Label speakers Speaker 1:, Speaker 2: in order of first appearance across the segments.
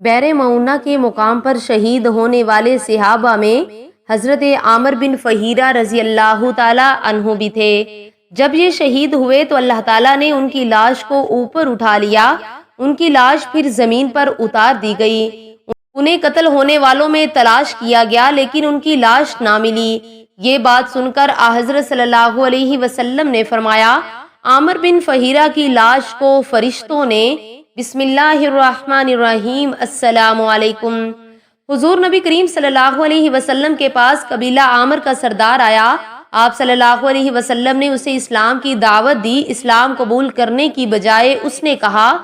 Speaker 1: بحر معونہ کے مقام پر شہید ہونے والے صحابہ میں حضرت عامر بن فہیرہ رضی اللہ تعالی عنہ بھی تھے۔ جب یہ شہید ہوئے تو اللہ تعالیٰ نے ان کی لاش کو اوپر اٹھا لیا، ان کی لاش پھر زمین پر اتار دی گئی۔ انہیں قتل ہونے والوں میں تلاش کیا گیا لیکن ان کی لاش نہ ملی۔ یہ بات سن کر حضرت صلی اللہ علیہ وسلم نے فرمایا، عامر بن فہیرہ کی لاش کو فرشتوں نے بسم اللہ الرحمن الرحیم السلام علیکم۔ حضور نبی کریم صلی اللہ علیہ وسلم کے پاس قبیلہ عامر کا سردار آیا۔ آپ صلی اللہ علیہ وسلم نے اسے اسلام کی دعوت دی۔ اسلام قبول کرنے کی بجائے اس نے کہا،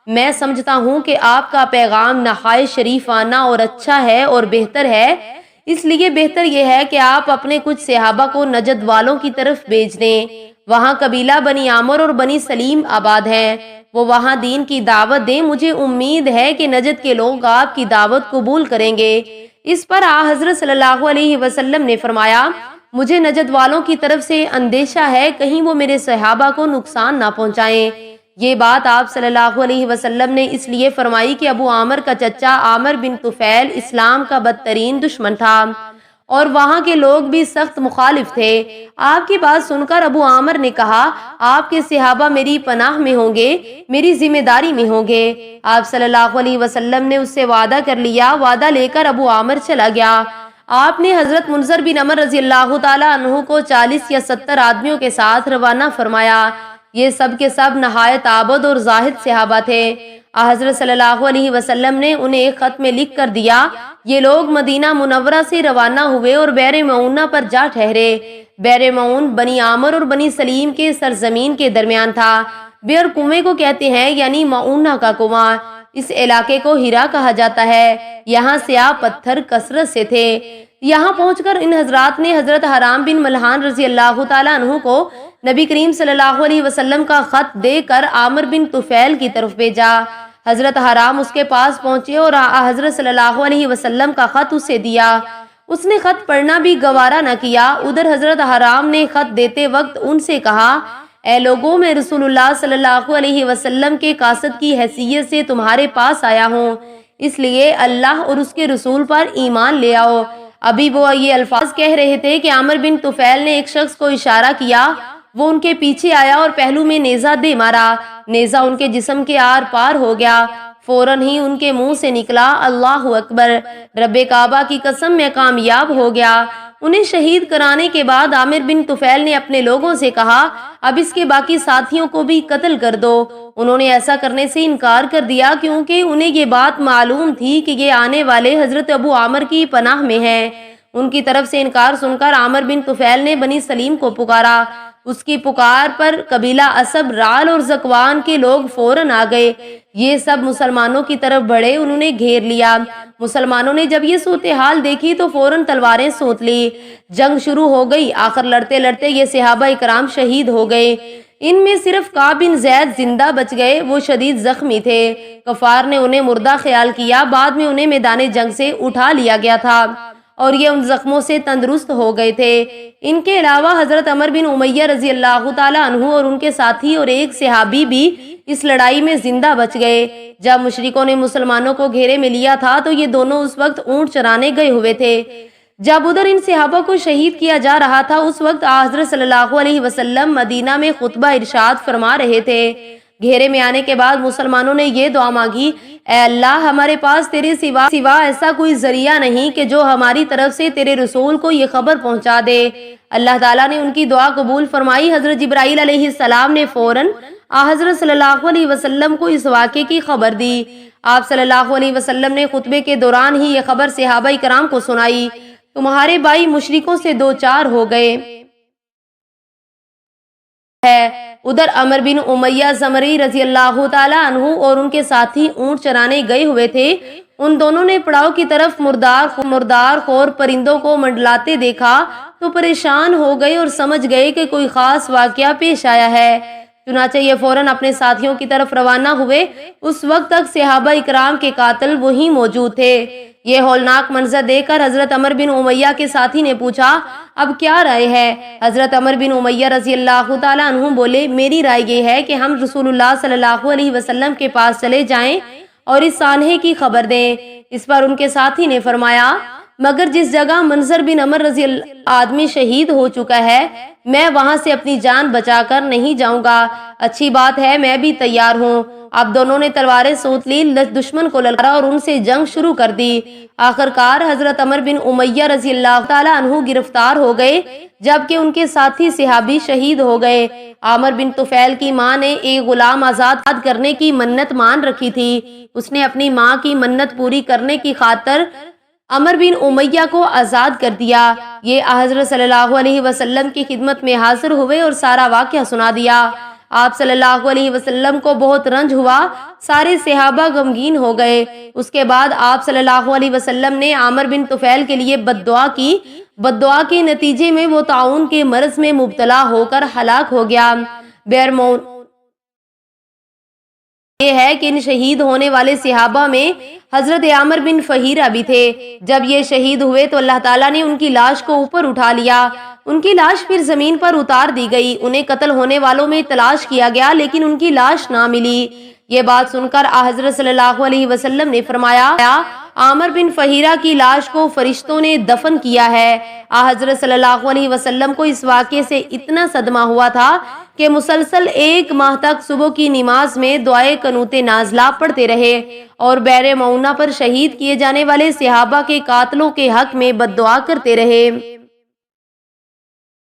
Speaker 1: میں سمجھتا ہوں کہ آپ کا پیغام نہایت شریفانہ اور اچھا ہے اور بہتر ہے، اس لیے بہتر یہ ہے کہ آپ اپنے کچھ صحابہ کو نجد والوں کی طرف بھیج دیں۔ وہاں قبیلہ بنی عامر اور بنی سلیم آباد ہیں، وہ وہاں دین کی دعوت دیں۔ مجھے امید ہے کہ نجد کے لوگ آپ کی دعوت قبول کریں گے۔ اس پر حضرت صلی اللہ علیہ وسلم نے فرمایا، مجھے نجد والوں کی طرف سے اندیشہ ہے، کہیں وہ میرے صحابہ کو نقصان نہ پہنچائیں۔ یہ بات آپ صلی اللہ علیہ وسلم نے اس لیے فرمائی کہ ابو عامر کا چچا عامر بن طفیل اسلام کا بدترین دشمن تھا اور وہاں کے لوگ بھی سخت مخالف تھے۔ آپ کی بات سن کر ابو عامر نے کہا، آپ کے صحابہ میری پناہ میں ہوں گے، میری ذمہ داری میں ہوں گے۔ آپ صلی اللہ علیہ وسلم نے اس سے وعدہ کر لیا۔ وعدہ لے کر ابو عامر چلا گیا۔ آپ نے حضرت منذر بن عمر رضی اللہ تعالی عنہ کو 40 یا 70 آدمیوں کے ساتھ روانہ فرمایا۔ یہ سب کے سب نہایت عابد اور زاہد صحابہ تھے۔ حضرت صلی اللہ علیہ وسلم نے انہیں ایک خط میں لکھ کر دیا۔ یہ لوگ مدینہ منورہ سے روانہ ہوئے اور بحر معونہ پر جا ٹھہرے۔ بحر معون بنی عامر اور بنی سلیم کے سرزمین کے درمیان تھا۔ بئر کنویں کو کہتے ہیں، یعنی معونہ کا کنواں۔ اس علاقے کو ہیرا کہا جاتا ہے۔ یہاں سیاہ پتھر کثرت سے تھے۔ یہاں پہنچ کر ان حضرات نے حضرت حرام بن ملحان رضی اللہ تعالی عنہ کو نبی کریم صلی اللہ علیہ وسلم کا خط دے کر عامر بن طفیل کی طرف بھیجا۔ حضرت حرام اس کے پاس پہنچے اور حضرت صلی اللہ علیہ وسلم کا خط اسے دیا۔ اس نے خط پڑھنا بھی گوارا نہ کیا۔ ادھر حضرت حرام نے خط دیتے وقت ان سے کہا، اے لوگوں، میں رسول اللہ صلی اللہ علیہ وسلم کے قاصد کی حیثیت سے تمہارے پاس آیا ہوں، اس لیے اللہ اور اس کے رسول پر ایمان لے آؤ۔ ابھی وہ یہ الفاظ کہہ رہے تھے کہ عامر بن طفیل نے ایک شخص کو اشارہ کیا۔ وہ ان کے پیچھے آیا اور پہلو میں نیزہ دے مارا۔ نیزہ ان کے جسم کے آر پار ہو گیا۔ فوراً ہی ان کے منہ سے نکلا، اللہ اکبر، رب کعبہ کی قسم میں کامیاب ہو گیا۔ انہیں شہید کرانے کے بعد عامر بن طفیل نے اپنے لوگوں سے کہا، اب اس کے باقی ساتھیوں کو بھی قتل کر دو۔ انہوں نے ایسا کرنے سے انکار کر دیا کیونکہ انہیں یہ بات معلوم تھی کہ یہ آنے والے حضرت ابو عامر کی پناہ میں ہیں۔ ان کی طرف سے انکار سن کر عامر بن طفیل نے بنی سلیم کو پکارا۔ اس کی پکار پر قبیلہ اسب، رال اور زکوان کے لوگ فوراً آ گئے۔ یہ سب مسلمانوں کی طرف بڑھے، انہوں نے گھیر لیا۔ مسلمانوں نے جب یہ صورتحال دیکھی تو فوراً تلواریں سونت لی۔ جنگ شروع ہو گئی۔ آخر لڑتے لڑتے یہ صحابہ اکرام شہید ہو گئے۔ ان میں صرف کعب بن زید زندہ بچ گئے، وہ شدید زخمی تھے۔ کفار نے انہیں مردہ خیال کیا، بعد میں انہیں میدان جنگ سے اٹھا لیا گیا تھا اور یہ ان زخموں سے تندرست ہو گئے تھے۔ ان کے علاوہ حضرت عمر بن امیہ رضی اللہ تعالی عنہ اور ان کے ساتھی اور ایک صحابی بھی اس لڑائی میں زندہ بچ گئے۔ جب مشرکوں نے مسلمانوں کو گھیرے میں لیا تھا تو یہ دونوں اس وقت اونٹ چرانے گئے ہوئے تھے۔ جب ادھر ان صحابہ کو شہید کیا جا رہا تھا اس وقت حضرت صلی اللہ علیہ وسلم مدینہ میں خطبہ ارشاد فرما رہے تھے۔ گھیرے میں آنے کے بعد مسلمانوں نے یہ دعا مانگی، اے اللہ، ہمارے پاس تیرے سوا ایسا کوئی ذریعہ نہیں کہ جو ہماری طرف سے تیرے رسول کو یہ خبر پہنچا دے۔ اللہ تعالیٰ نے ان کی دعا قبول فرمائی۔ حضرت جبرائیل علیہ السلام نے فوراً حضرت صلی اللہ علیہ وسلم کو اس واقعے کی خبر دی۔ آپ صلی اللہ علیہ وسلم نے خطبے کے دوران ہی یہ خبر صحابہ کرام کو سنائی، تمہارے بھائی مشرکوں سے دو چار ہو گئے ہے۔ ادھر عمر بن امیہ زمری رضی اللہ تعالی عنہ اور ان کے ساتھی اونٹ چرانے گئے ہوئے تھے۔ ان دونوں نے پڑاؤ کی طرف مردار خور پرندوں کو منڈلاتے دیکھا تو پریشان ہو گئے اور سمجھ گئے کہ کوئی خاص واقعہ پیش آیا ہے۔ چنانچہ یہ فوراً اپنے ساتھیوں کی طرف روانہ ہوئے۔ اس وقت تک صحابہ اکرام کے قاتل وہیں موجود تھے۔ یہ ہولناک منظر دیکھ کر حضرت عمر بن امیہ کے ساتھی نے پوچھا، اب کیا رائے ہے؟ حضرت عمر بن امیہ رضی اللہ تعالی عنہ بولے، میری رائے یہ ہے کہ ہم رسول اللہ صلی اللہ علیہ وسلم کے پاس چلے جائیں اور اس سانحے کی خبر دیں۔ اس پر ان کے ساتھی نے فرمایا مگر جس جگہ منظر بن عمر رضی اللہ آدمی شہید ہو چکا ہے میں وہاں سے اپنی جان بچا کر نہیں جاؤں گا۔ اچھی بات ہے میں بھی تیار ہوں۔ اب دونوں نے تلواریں سوت لی، دشمن کو للکارا اور ان سے جنگ شروع کر دی۔ آخر کار حضرت عمر بن امیہ رضی اللہ تعالی عنہ گرفتار ہو گئے جبکہ ان کے ساتھی صحابی شہید ہو گئے۔ عامر بن طفیل کی ماں نے ایک غلام آزاد کرنے کی منت مان رکھی تھی۔ اس نے اپنی ماں کی منت پوری کرنے کی خاطر عمر بن امیہ کو آزاد کر دیا۔ یہ حضرت صلی اللہ علیہ وسلم کی خدمت میں حاضر ہوئے اور سارا واقعہ سنا دیا۔ آپ صلی اللہ علیہ وسلم کو بہت رنج ہوا، سارے صحابہ غمگین ہو گئے۔ اس کے بعد آپ صلی اللہ علیہ وسلم نے عامر بن طفیل کے لیے بددعا کی۔ بددعا کے نتیجے میں وہ طاعون کے مرض میں مبتلا ہو کر ہلاک ہو گیا۔ بیرمون یہ ہے کہ ان شہید ہونے والے صحابہ میں حضرت عامر بن فہیرہ بھی تھے۔ جب یہ شہید ہوئے تو اللہ تعالیٰ نے ان کی لاش کو اوپر اٹھا لیا۔ ان کی لاش پھر زمین پر اتار دی گئی۔ انہیں قتل ہونے والوں میں تلاش کیا گیا لیکن ان کی لاش نہ ملی۔ یہ بات سن کر حضرت صلی اللہ علیہ وسلم نے فرمایا عامر بن فہیرہ کی لاش کو فرشتوں نے دفن کیا ہے۔ حضرت صلی اللہ علیہ وسلم کو اس واقعے سے اتنا صدمہ ہوا تھا کہ مسلسل 1 ماہ تک صبح کی نماز میں دعائے قنوت نازلہ پڑھتے رہے اور بیر معونہ پر شہید کیے جانے والے صحابہ کے قاتلوں کے حق میں بددعا کرتے رہے۔